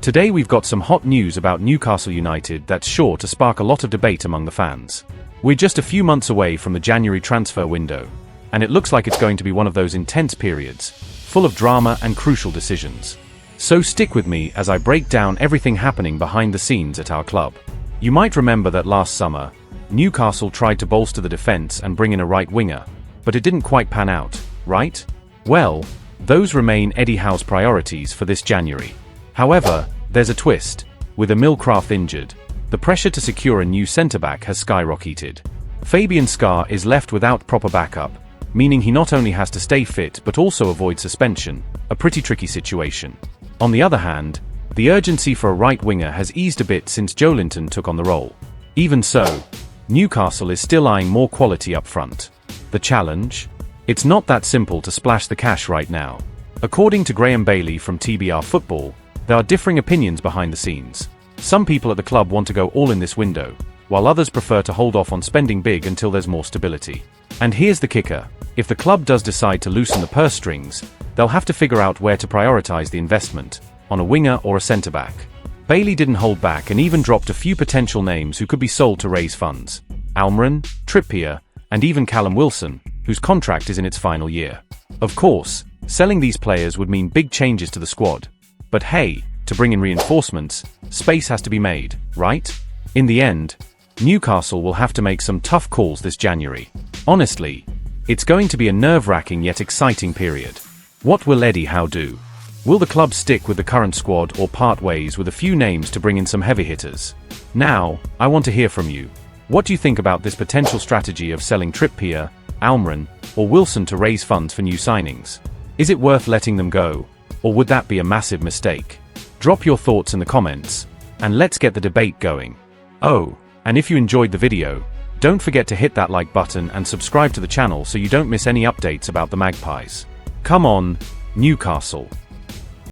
Today we've got some hot news about Newcastle United that's sure to spark a lot of debate among the fans. We're just a few months away from the January transfer window, and it looks like it's going to be one of those intense periods, full of drama and crucial decisions. So stick with me as I break down everything happening behind the scenes at our club. You might remember that last summer, Newcastle tried to bolster the defense and bring in a right winger, but it didn't quite pan out, right? Well, those remain Eddie Howe's priorities for this January. However, there's a twist. With Emil Krafth injured, the pressure to secure a new centre-back has skyrocketed. Fabian Schär is left without proper backup, meaning he not only has to stay fit but also avoid suspension, a pretty tricky situation. On the other hand, the urgency for a right winger has eased a bit since Joelinton took on the role. Even so, Newcastle is still eyeing more quality up front. The challenge? It's not that simple to splash the cash right now. According to Graham Bailey from TBR Football, there are differing opinions behind the scenes. Some people at the club want to go all in this window, while others prefer to hold off on spending big until there's more stability. And here's the kicker. If the club does decide to loosen the purse strings, they'll have to figure out where to prioritize the investment, on a winger or a centre-back. Bailey didn't hold back and even dropped a few potential names who could be sold to raise funds. Almiron, Trippier, and even Callum Wilson, whose contract is in its final year. Of course, selling these players would mean big changes to the squad. But hey, to bring in reinforcements, space has to be made, right? In the end, Newcastle will have to make some tough calls this January. Honestly, it's going to be a nerve-wracking yet exciting period. What will Eddie Howe do? Will the club stick with the current squad or part ways with a few names to bring in some heavy hitters? Now, I want to hear from you. What do you think about this potential strategy of selling Trippier, Almiron, or Wilson to raise funds for new signings? Is it worth letting them go, or would that be a massive mistake? Drop your thoughts in the comments, and let's get the debate going. Oh, and if you enjoyed the video, don't forget to hit that like button and subscribe to the channel so you don't miss any updates about the Magpies. Come on, Newcastle.